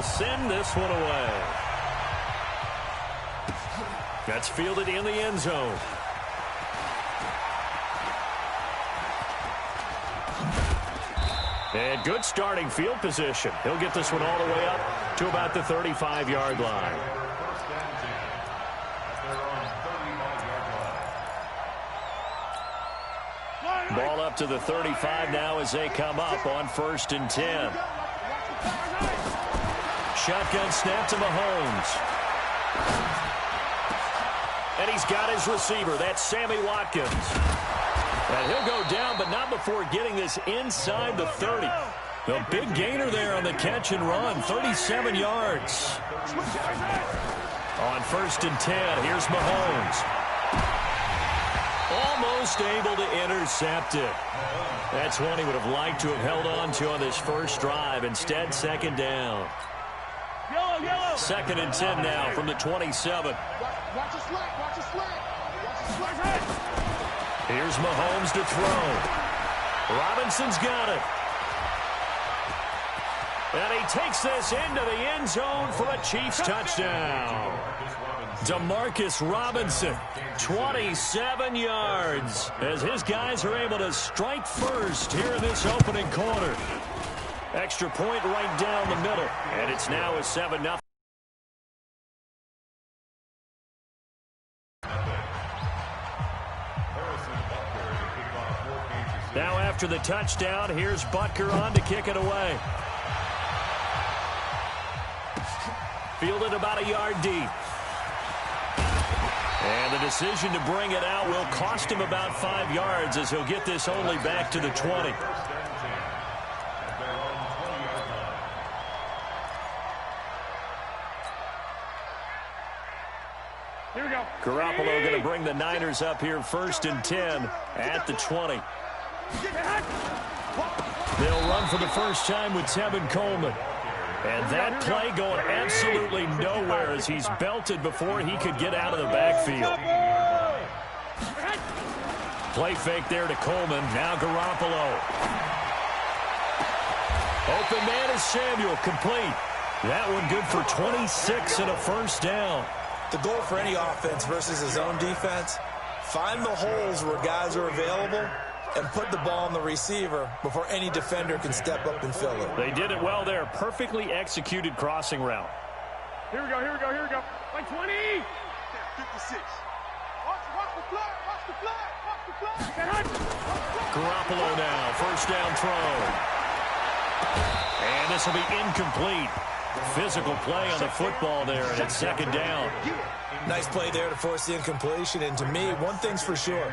send this one away. That's fielded in the end zone. And good starting field position. He'll get this one all the way up to about the 35-yard line. Ball up to the 35 now as they come up on 1st and 10. Shotgun snap to Mahomes. And he's got his receiver. That's Sammy Watkins. And he'll go down, but not before getting this inside the 30. The big gainer there on the catch and run, 37 yards. On 1st and 10, here's Mahomes. Almost able to intercept it. That's one he would have liked to have held on to on this first drive. Instead, 2nd down. 2nd and 10 now from the 27. Here's Mahomes to throw. Robinson's got it. And he takes this into the end zone for a Chiefs touchdown. Demarcus Robinson, 27 yards, as his guys are able to strike first here in this opening quarter. Extra point right down the middle, and it's now a 7-0. Now after the touchdown, here's Butker on to kick it away. Fielded about a yard deep. And the decision to bring it out will cost him about 5 yards as he'll get this only back to the 20. Here we go. Garoppolo going to bring the Niners up here 1st and 10 at the 20. They'll run for the first time with Tevin Coleman. And that play going absolutely nowhere as he's belted before he could get out of the backfield. Play fake there to Coleman. Now Garoppolo. Open man is Samuel. Complete. That one good for 26 and a first down. The goal for any offense versus his own defense, find the holes where guys are available and put the ball on the receiver before any defender can step up and fill it. They did it well there. Perfectly executed crossing route. Here we go, here we go, here we go. Like 20. 56. Watch the flag, watch the flag, watch the flag. Garoppolo now, first down throw. And this will be incomplete. Physical play on the football there, and it's 2nd down. Nice play there to force the incompletion, and to me, one thing's for sure.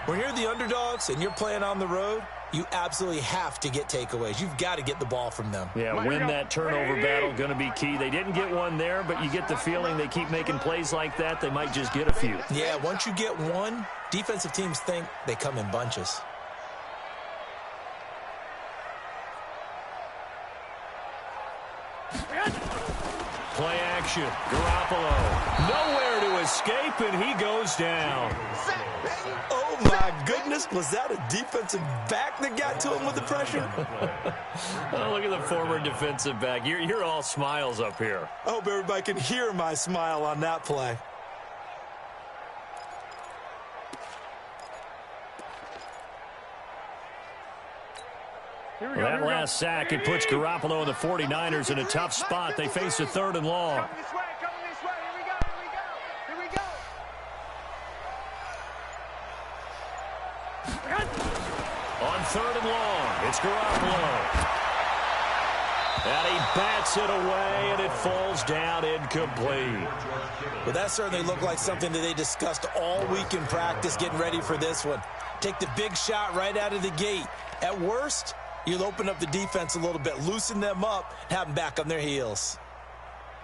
When you're the underdogs and you're playing on the road, you absolutely have to get takeaways. You've got to get the ball from them. Yeah, win that turnover battle, going to be key. They didn't get one there, but you get the feeling they keep making plays like that, they might just get a few. Yeah, once you get one, defensive teams think they come in bunches. Play action. Garoppolo. Nowhere to escape, and he goes down. Oh, my goodness. Was that a defensive back that got to him with the pressure? Oh, look at the former defensive back. You're all smiles up here. I hope everybody can hear my smile on that play. Well, that last sack, it puts Garoppolo and the 49ers in a tough spot. They face a 3rd and long. Coming this way. Here we go, here we go, here we go. On 3rd and long, it's Garoppolo. And he bats it away, and it falls down incomplete. Well, that certainly looked like something that they discussed all week in practice getting ready for this one. Take the big shot right out of the gate. At worst, you'll open up the defense a little bit, loosen them up, and have them back on their heels.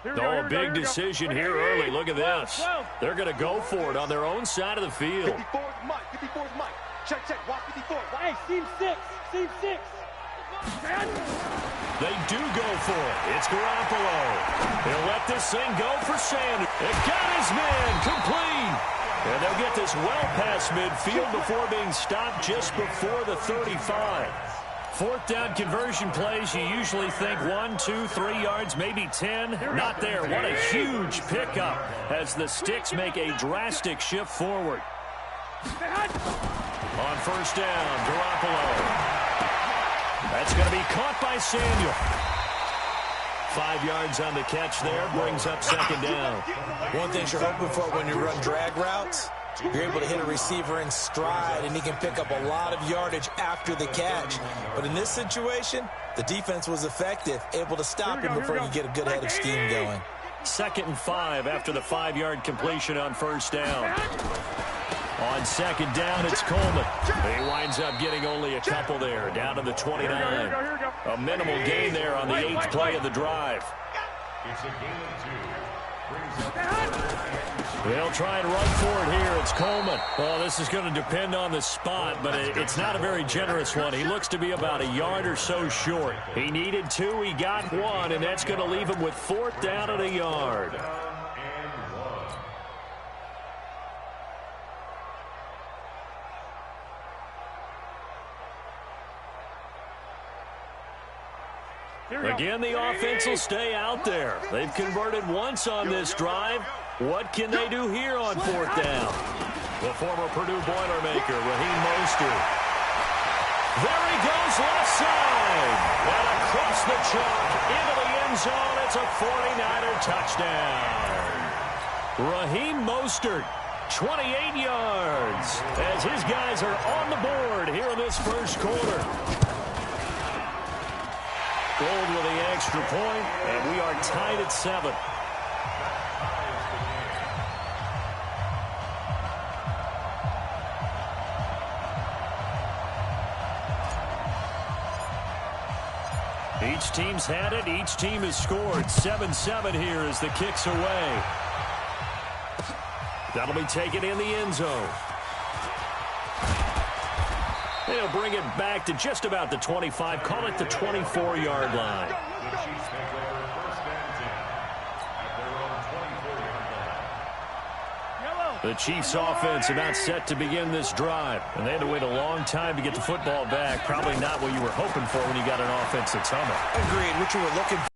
A big decision here early. Look at this. They're going to go for it on their own side of the field. 54's Mike, 54's Mike. Check, watch 54. Hey, team 6, team 6. They do go for it. It's Garoppolo. He'll let this thing go for Sanders. It got his man complete. And they'll get this well past midfield before being stopped just before the 35. Fourth down conversion plays, you usually think 1, 2, 3 yards, maybe 10. Not there. What a huge pickup as the Sticks make a drastic shift forward. On first down, Garoppolo. That's going to be caught by Samuel. 5 yards on the catch there, brings up second down. One thing you're hoping for when you run drag routes, you're able to hit a receiver in stride, and he can pick up a lot of yardage after the catch. But in this situation, the defense was effective, able to stop him before you get a good head of steam going. 2nd and 5 after the 5-yard completion on first down. On second down, it's Coleman. He winds up getting only a couple there, down to the 29. A minimal gain there on the 8th play of the drive. It's a gain of 2. They'll try and run for it here. It's Coleman. Well, this is going to depend on the spot, but it's not a very generous one. He looks to be about a yard or so short. He needed 2. He got 1, and that's going to leave him with 4th down and a yard. Again, the offense will stay out there. They've converted once on this drive. What can they do here on 4th down? The former Purdue Boilermaker, Raheem Mostert. There he goes, left side. And across the chalk, into the end zone. It's a 49er touchdown. Raheem Mostert, 28 yards, as his guys are on the board here in this first quarter. Gold with the extra point, and we are tied at 7. Each team's had it. Each team has scored. 7-7 here as the kick's away. That'll be taken in the end zone. They'll bring it back to just about the 25. Call it the 24-yard line. The Chiefs offense about set to begin this drive. And they had to wait a long time to get the football back. Probably not what you were hoping for when you got an offense that's humming. Agreed, what you were looking for.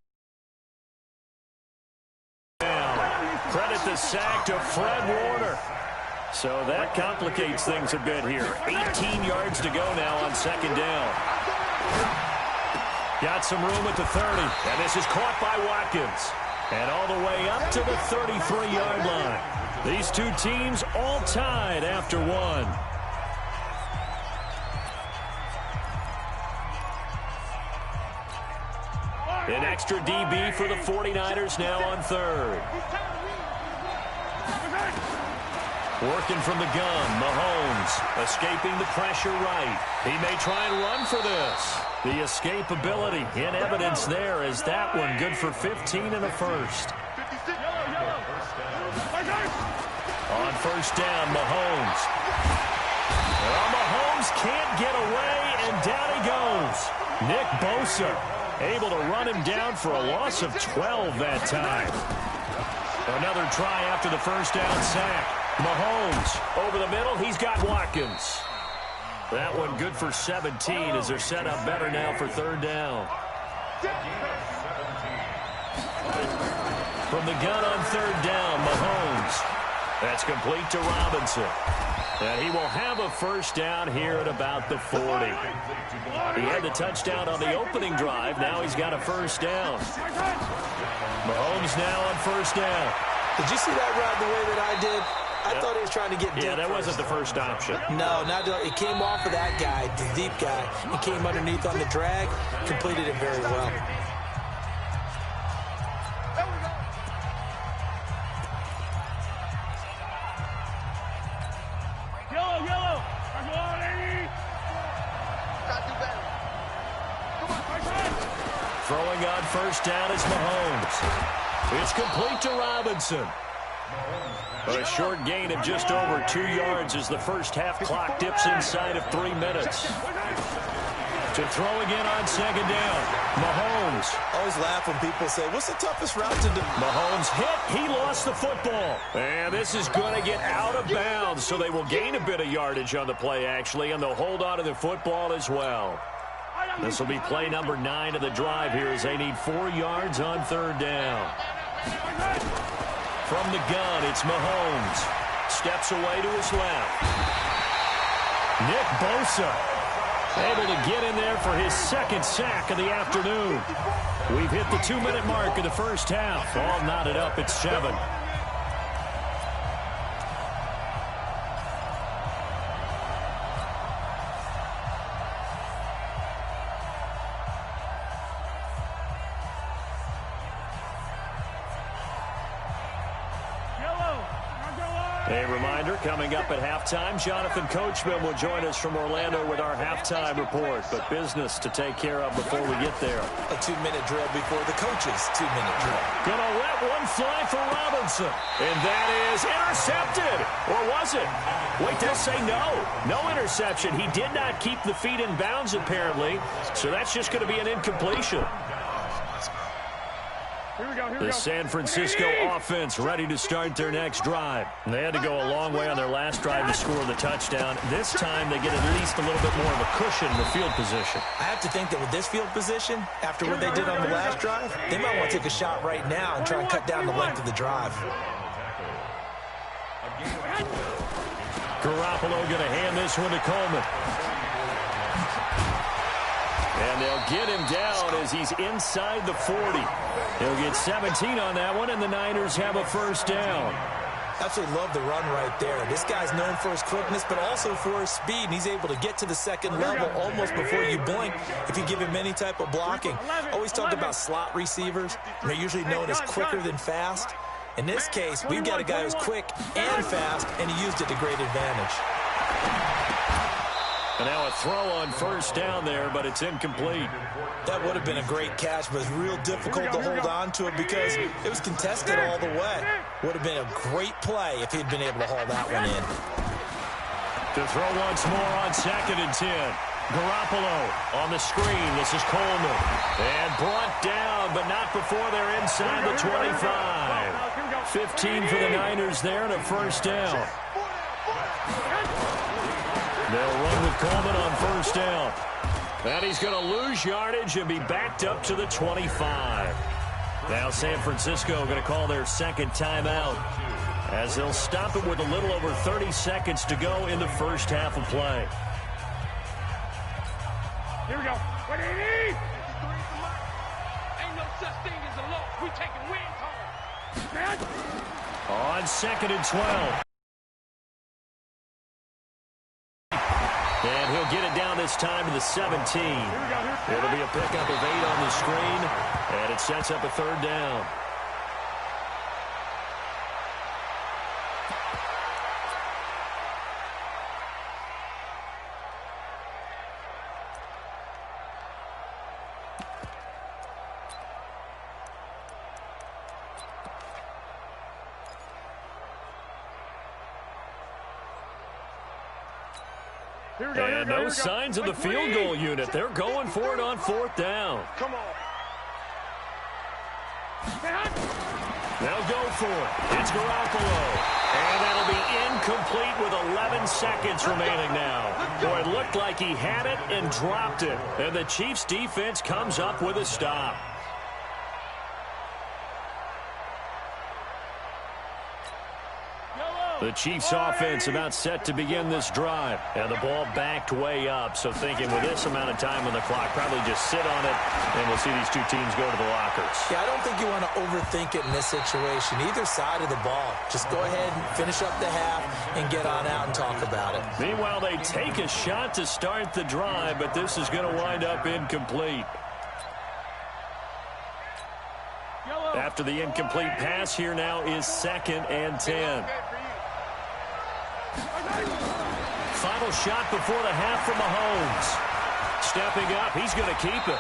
Credit the sack to Fred Warner. So that complicates things a bit here. 18 yards to go now on second down. Got some room at the 30. And this is caught by Watkins. And all the way up to the 33-yard line. These two teams all tied after one. An extra DB for the 49ers now on third. Working from the gun, Mahomes escaping the pressure right. He may try and run for this. The escapability in evidence there as that one good for 15 in the first. On first down, Mahomes. Well, Mahomes can't get away, and down he goes. Nick Bosa able to run him down for a loss of 12 that time. Another try after the first down sack. Mahomes over the middle. He's got Watkins. That one good for 17 as they're set up better now for third down. From the gun on third down, Mahomes. That's complete to Robinson. And he will have a first down here at about the 40. He had the touchdown on the opening drive. Now he's got a first down. Mahomes now on first down. Did you see that route the way that I did? I thought he was trying to get deep. Yeah, that wasn't the first option. No, it came off of that guy, the deep guy. He came underneath on the drag, completed it very well. Yellow. Throwing on first down is Mahomes. It's complete to Robinson. A short gain of just over 2 yards as the first half clock dips inside of 3 minutes. To throw again on second down. Mahomes. Always laugh when people say, what's the toughest route to do? Mahomes hit. He lost the football. And this is going to get out of bounds, so they will gain a bit of yardage on the play, actually, and they'll hold on to the football as well. This will be play number 9 of the drive here as they need 4 yards on third down. From the gun, it's Mahomes. Steps away to his left. Nick Bosa able to get in there for his second sack of the afternoon. We've hit the 2-minute mark of the first half. All knotted up at 7. A reminder, coming up at halftime, Jonathan Coachman will join us from Orlando with our halftime report. But business to take care of before we get there. A 2-minute drill before the coach's 2-minute drill. Gonna let one fly for Robinson. And that is intercepted. Or was it? Wait, they'll say no. No interception. He did not keep the feet in bounds, apparently. So that's just going to be an incompletion. The San Francisco offense ready to start their next drive. They had to go a long way on their last drive to score the touchdown. This time they get at least a little bit more of a cushion in the field position. I have to think that with this field position, after what they did on the last drive, they might want to take a shot right now and try and cut down the length of the drive. Garoppolo going to hand this one to Coleman. And they'll get him down as he's inside the 40. He'll get 17 on that one, and the Niners have a first down. Absolutely love the run right there. This guy's known for his quickness, but also for his speed, and he's able to get to the second level almost before you blink if you give him any type of blocking. Always talk about slot receivers. They're usually known as quicker than fast. In this case, we've got a guy who's quick and fast, and he used it to great advantage. And now a throw on first down there, but it's incomplete. That would have been a great catch, but it's real difficult to hold on to it because it was contested all the way. Would have been a great play if he'd been able to haul that one in. To throw once more on 2nd and 10. Garoppolo on the screen. This is Coleman. And brought down, but not before they're inside the 25. 15 for the Niners there and a first down. They'll run with Coleman on first down. And he's going to lose yardage and be backed up to the 25. Now San Francisco going to call their second timeout as they'll stop it with a little over 30 seconds to go in the first half of play. Here we go. What do you need? Ain't no such thing as a loss. We taking wins home. On 2nd and 12. And he'll get it down this time to the 17. It'll be a pickup of 8 on the screen, and it sets up a third down. And no signs of the field goal unit. They're going for it on 4th down. Come on. They'll go for it. It's Garoppolo. And that'll be incomplete with 11 seconds remaining now. Boy, it looked like he had it and dropped it. And the Chiefs defense comes up with a stop. The Chiefs offense about set to begin this drive. And the ball backed way up. So thinking with this amount of time on the clock, probably just sit on it, and we'll see these two teams go to the lockers. Yeah, I don't think you want to overthink it in this situation. Either side of the ball. Just go ahead and finish up the half and get on out and talk about it. Meanwhile, they take a shot to start the drive, but this is going to wind up incomplete. After the incomplete pass, here now is 2nd and 10. Final shot before the half from Mahomes. Stepping up, he's going to keep it.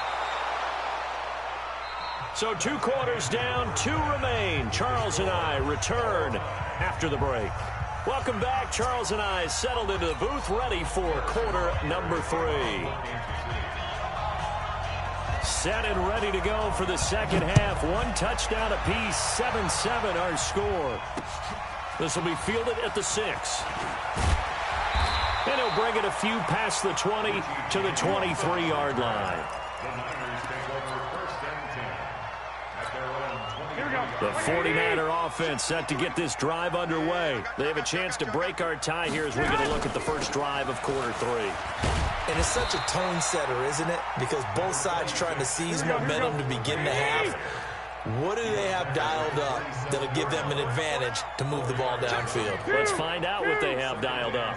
So 2 quarters down, 2 remain. Charles and I return after the break. Welcome back. Charles and I settled into the booth, ready for quarter number 3. Set and ready to go for the second half. 1 touchdown apiece, 7-7 our score. This will be fielded at the 6. And he'll bring it a few past the 20 to the 23-yard line. The 49er offense set to get this drive underway. They have a chance to break our tie here as we get a look at the first drive of quarter 3. And it's such a tone setter, isn't it? Because both sides trying to seize momentum to begin the half. What do they have dialed up that'll give them an advantage to move the ball downfield? Let's find out what they have dialed up.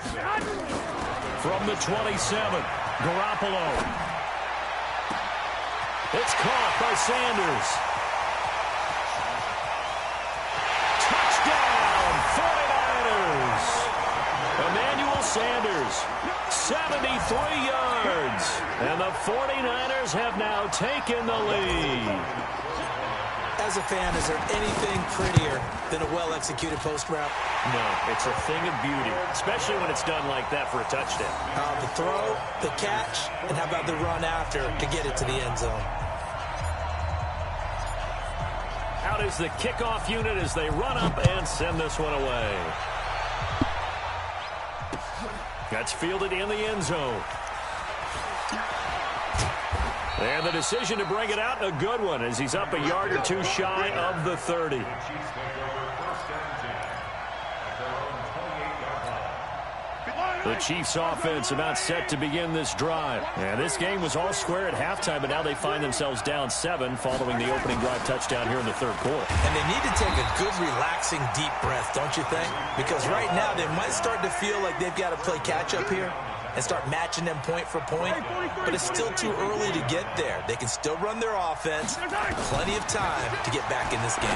From the 27, Garoppolo. It's caught by Sanders. Touchdown, 49ers. Emmanuel Sanders, 73 yards. And the 49ers have now taken the lead. As a fan, is there anything prettier than a well-executed post route? No, it's a thing of beauty, especially when it's done like that for a touchdown. The throw, the catch, and how about the run after to get it to the end zone? Out is the kickoff unit as they run up and send this one away. That's fielded in the end zone. And the decision to bring it out, a good one, as he's up a yard or two shy of the 30. The Chiefs offense about set to begin this drive. And this game was all square at halftime, but now they find themselves down 7 following the opening drive touchdown here in the third quarter. And they need to take a good, relaxing, deep breath, don't you think? Because right now they might start to feel like they've got to play catch-up here and start matching them point for point, but it's still too early to get there. They can still run their offense. Plenty of time to get back in this game.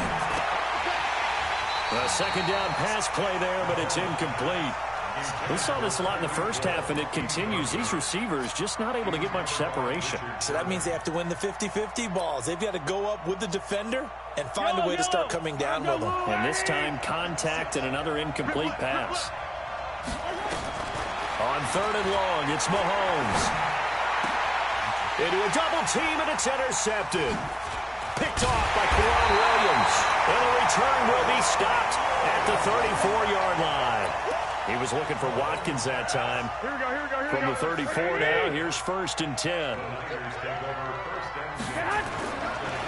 A second down pass play there, but it's incomplete. We saw this a lot in the first half, and it continues. These receivers just not able to get much separation. So that means they have to win the 50-50 balls. They've got to go up with the defender and find a way to start coming down with them. And this time, contact and another incomplete pass. On third and long, it's Mahomes. Into a double team, and it's intercepted. Picked off by Kwan Williams. And the return will be stopped at the 34-yard line. He was looking for Watkins that time. From the 34 now, here's 1st and 10.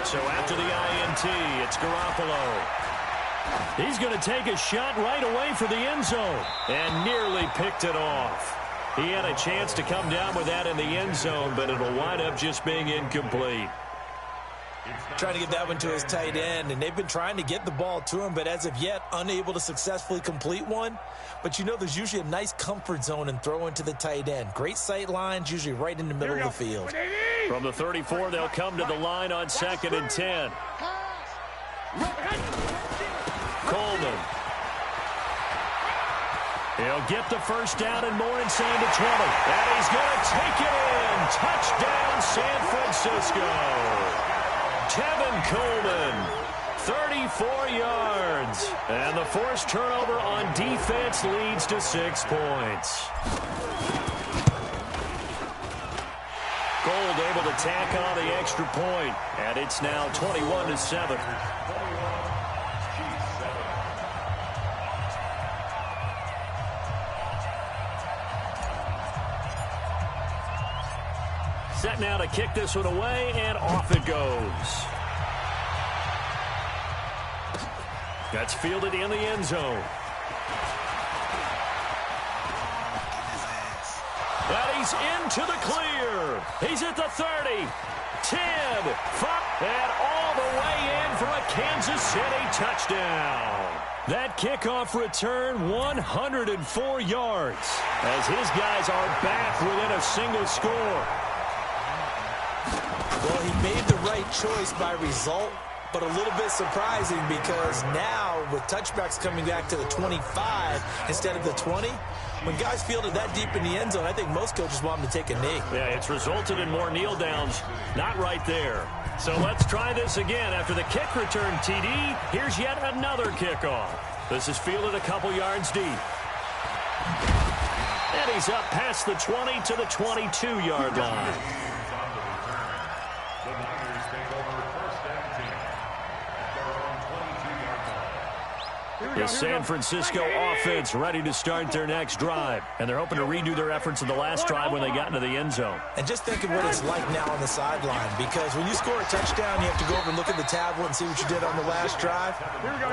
So after the INT, it's Garoppolo. He's going to take a shot right away for the end zone and nearly picked it off. He had a chance to come down with that in the end zone, but it'll wind up just being incomplete. Trying to get that one to his tight end, and they've been trying to get the ball to him, but as of yet, unable to successfully complete one. But you know there's usually a nice comfort zone in throwing to the tight end. Great sight lines, usually right in the middle of the field. From the 34, they'll come to the line on 2nd and 10. Coleman. He'll get the first down and more inside the 20. And he's going to take it in. Touchdown, San Francisco. Tevin Coleman, 34 yards. And the forced turnover on defense leads to 6 points. Gold able to tack on the extra point. And it's now 21-7. Set now to kick this one away, and off it goes. That's fielded in the end zone. And he's into the clear. He's at the 30, 10, 5, and all the way in for a Kansas City touchdown. That kickoff return, 104 yards, as his guys are back within a single score. Well, he made the right choice by result, but a little bit surprising because now with touchbacks coming back to the 25 instead of the 20, when guys fielded that deep in the end zone, I think most coaches want them to take a knee. Yeah, it's resulted in more kneel downs. Not right there. So let's try this again. After the kick return TD, here's yet another kickoff. This is fielded a couple yards deep. And he's up past the 20 to the 22-yard line. The San Francisco offense ready to start their next drive. And they're hoping to redo their efforts in the last drive when they got into the end zone. And just think of what it's like now on the sideline, because when you score a touchdown, you have to go over and look at the tablet and see what you did on the last drive.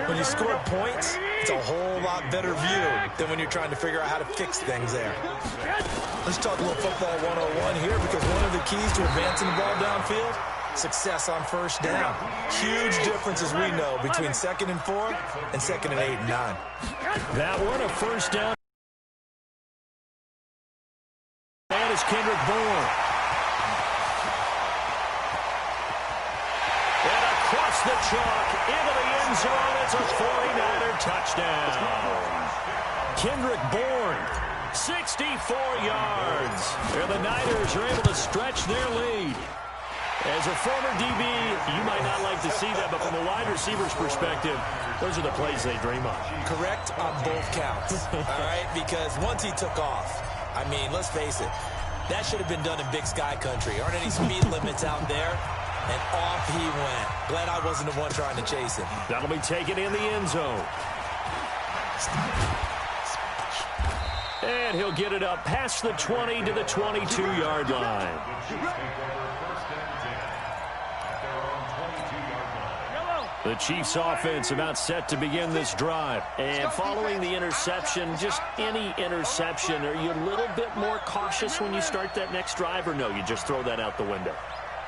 When you score points, it's a whole lot better view than when you're trying to figure out how to fix things there. Let's talk a little football 101 here, because one of the keys to advancing the ball downfield, success on first down. Huge difference, as we know, between 2nd and 4 and 2nd and 8 and 9. That one, a first down. That is Kendrick Bourne. And across the chalk, into the end zone, it's a 49er touchdown. Kendrick Bourne, 64 yards. And the Niners are able to stretch their lead. As a former DB, you might not like to see that, but from a wide receiver's perspective, those are the plays they dream of. Correct on both counts, all right? Because once he took off, I mean, let's face it, that should have been done in Big Sky Country. Aren't any speed limits out there? And off he went. Glad I wasn't the one trying to chase him. That'll be taken in the end zone. And he'll get it up past the 20 to the 22-yard line. The Chiefs offense about set to begin this drive. And following the interception, just any interception, are you a little bit more cautious when you start that next drive, or no, you just throw that out the window?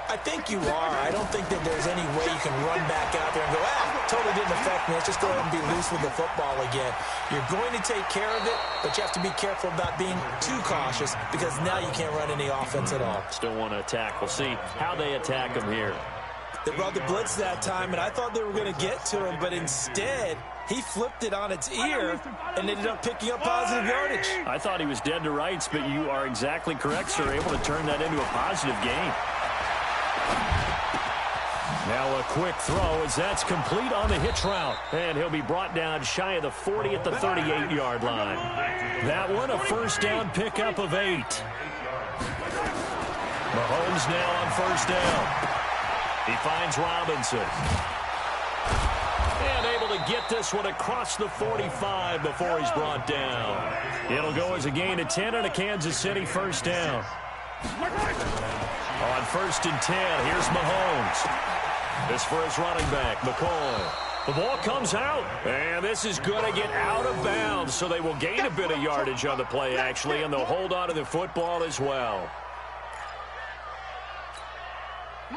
I think you are. I don't think that there's any way you can run back out there and go, totally didn't affect me. Let's just go ahead and be loose with the football again. You're going to take care of it, but you have to be careful about being too cautious, because now you can't run any offense at all. Still want to attack. We'll see how they attack him here. They brought the blitz that time, and I thought they were going to get to him, but instead, he flipped it on its ear and ended up picking up positive yardage. I thought he was dead to rights, but you are exactly correct, sir. Able to turn that into a positive gain. Now a quick throw as that's complete on the hitch route. And he'll be brought down shy of the 40 at the 38-yard line. That one, a first down pickup of 8. Mahomes now on first down. He finds Robinson. And able to get this one across the 45 before he's brought down. It'll go as a gain of 10 on a Kansas City first down. On 1st and 10, here's Mahomes. This for his running back, McCoy. The ball comes out, and this is going to get out of bounds, so they will gain a bit of yardage on the play, actually, and they'll hold on to the football as well.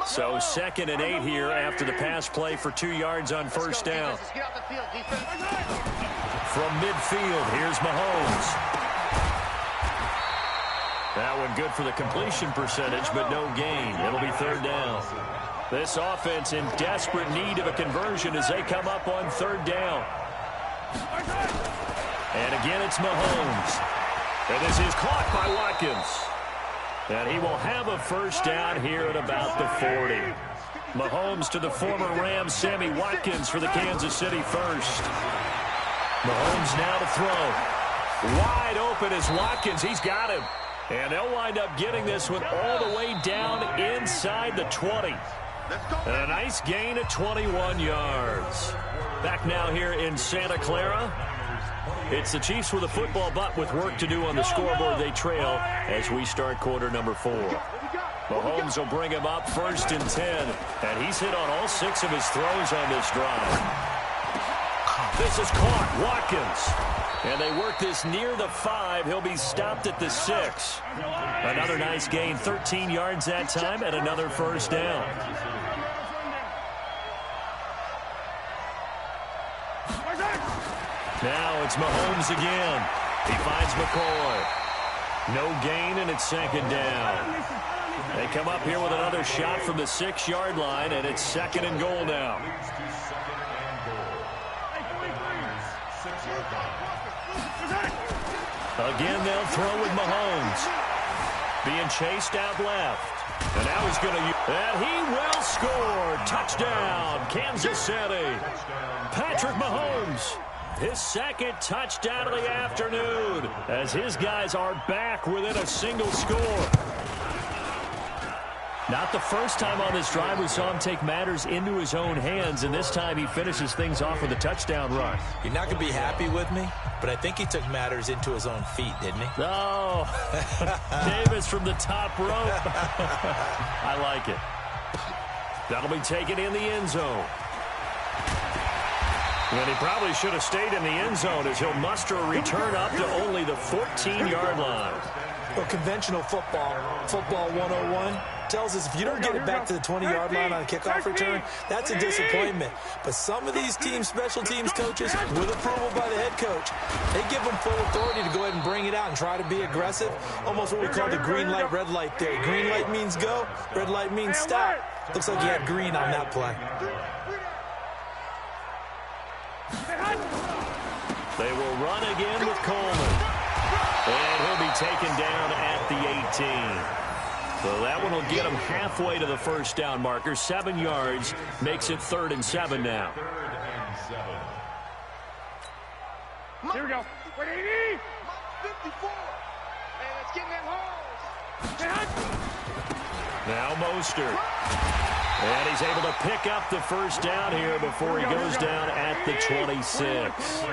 So 2nd and 8 here after the pass play for 2 yards on first down. From midfield, here's Mahomes. That one good for the completion percentage, but no gain. It'll be 3rd down. This offense in desperate need of a conversion as they come up on 3rd down. And again, it's Mahomes. And this is caught by Watkins. And he will have a first down here at about the 40. Mahomes to the former Rams, Sammy Watkins, for the Kansas City first. Mahomes now to throw. Wide open is Watkins. He's got him. And they'll wind up getting this one all the way down inside the 20. And a nice gain of 21 yards. Back now here in Santa Clara. It's the Chiefs with a football, but with work to do on the scoreboard. They trail as we start quarter number 4. Mahomes will bring him up 1st and 10. And he's hit on all 6 of his throws on this drive. This is caught. Watkins. And they work this near the 5. He'll be stopped at the 6. Another nice gain. 13 yards that time and another first down. Now it's Mahomes again. He finds McCoy. No gain, and it's 2nd down. They come up here with another shot from the 6-yard line, and it's 2nd and goal now. Again, they'll throw with Mahomes. Being chased out left. And now he's going to use... And he will score. Touchdown, Kansas City. Patrick Mahomes. His 2nd touchdown of the afternoon as his guys are back within a single score. Not the first time on this drive we saw him take matters into his own hands, and this time he finishes things off with a touchdown run. You're not going to be happy with me, but I think he took matters into his own feet, didn't he? Oh, Davis from the top rope. I like it. That'll be taken in the end zone. And he probably should have stayed in the end zone as he'll muster a return up to only the 14-yard line. Well, conventional football 101, tells us if you don't get it back to the 20-yard line on a kickoff return, that's a disappointment. But some of these teams, special teams coaches, with approval by the head coach, they give them full authority to go ahead and bring it out and try to be aggressive. Almost what we call the green light, red light theory. Green light means go, red light means stop. Looks like he had green on that play. They will run again with Coleman. And he'll be taken down at the 18. So that one will get him halfway to the first down marker. 7 yards makes it 3rd and 7 now. Here we go. What do you need? 54. Hey, let's get in that hole. Now Mostert. And he's able to pick up the first down here before he goes down at the 26.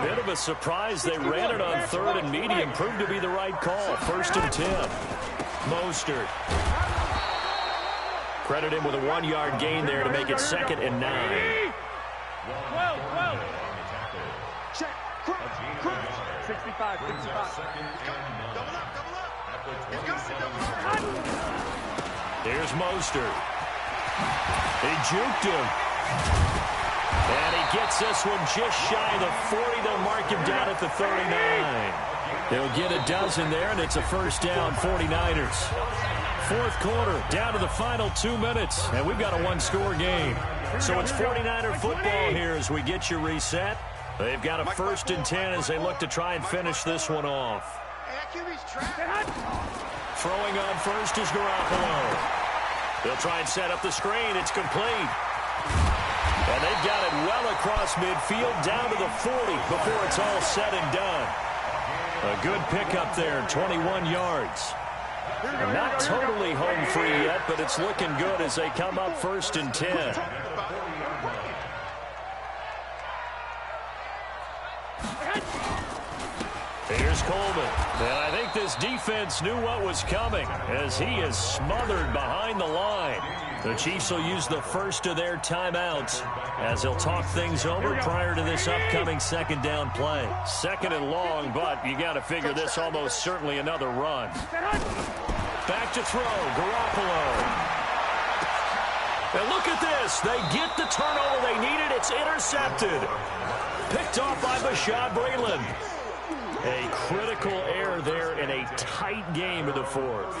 Bit of a surprise. They ran it on 3rd and medium. Proved to be the right call. 1st and 10. Mostert. Credit him with a 1-yard gain there to make it 2nd and 9. 65. Here's Mostert. He juked him. And he gets this one just shy of the 40. They'll mark him down at the 39. They'll get a dozen there, and it's a first down, 49ers. 4th quarter, down to the final 2 minutes, and we've got a 1-score game. So it's 49er football here as we get you reset. They've got a 1st and 10 as they look to try and finish this one off. Throwing on first is Garoppolo. They'll try and set up the screen. It's complete. And they've got it well across midfield down to the 40 before it's all said and done. A good pickup there, 21 yards. And not totally home free yet, but it's looking good as they come up 1st and 10. Here's Coleman. And I think this defense knew what was coming as he is smothered behind the line. The Chiefs will use the first of their timeouts as they'll talk things over prior to this upcoming 2nd down play. 2nd and long, but you got to figure this almost certainly another run. Back to throw, Garoppolo. And look at this. They get the turnover they needed. It's intercepted. Picked off by Bashaud Breeland. A critical error there in a tight game of the 4th.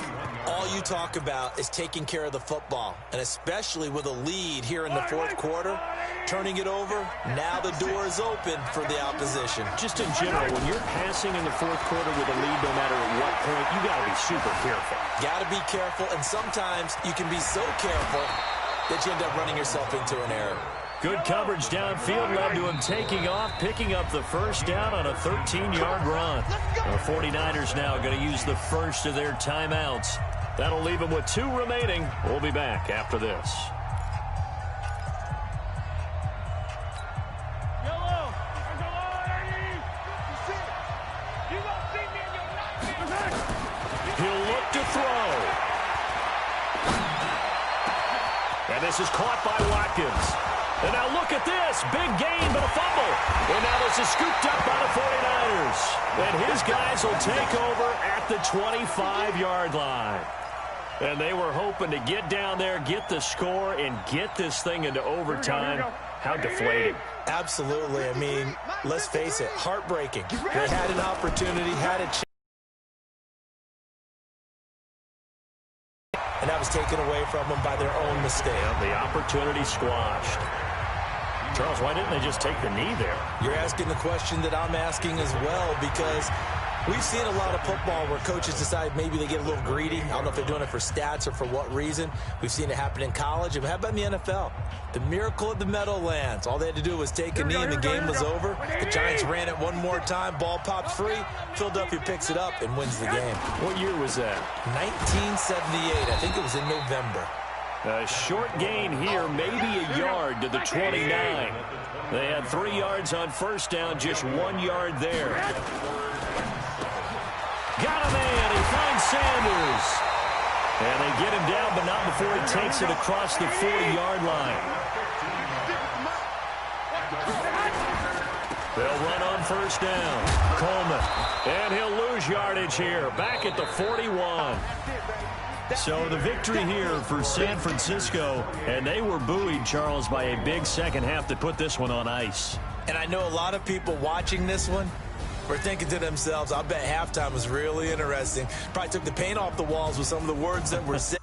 All you talk about is taking care of the football, and especially with a lead here in the 4th quarter, turning it over, now the door is open for the opposition. Just in general, when you're passing in the 4th quarter with a lead, no matter at what point, you got to be super careful. Got to be careful, and sometimes you can be so careful that you end up running yourself into an error. Good coverage downfield led to him taking off, picking up the first down on a 13-yard run. The 49ers now going to use the first of their timeouts. That'll leave them with 2 remaining. We'll be back after this. He'll look to throw. And this is caught by Watkins. And now look at this. Big gain, but a fumble. And now this is scooped up by the 49ers. And his guys will take over at the 25-yard line. And they were hoping to get down there, get the score, and get this thing into overtime. How deflating. Absolutely. I mean, let's face it, heartbreaking. They had an opportunity, had a chance. And that was taken away from them by their own mistake. Yeah, the opportunity squashed. Charles, why didn't they just take the knee there? You're asking the question that I'm asking as well, because We've seen a lot of football where coaches decide maybe they get a little greedy. I don't know if they're doing it for stats or for what reason. We've seen it happen in college. And how about in the NFL? The miracle of the Meadowlands. All they had to do was take a knee and the game was over. The Giants ran it one more time. Ball popped free. Philadelphia picks it up and wins the game. What year was that? 1978. I think it was in November. A short gain here, maybe a yard to the 29. They had 3 yards on first down, just 1 yard there. Got a man. He finds Sanders. And they get him down, but not before he takes it across the 40-yard line. They'll run on first down. Coleman. And he'll lose yardage here. Back at the 41. So the victory here for San Francisco. And they were buoyed, Charles, by a big second half that put this one on ice. And I know a lot of people watching this one were thinking to themselves, I bet halftime was really interesting. Probably took the paint off the walls with some of the words that were said.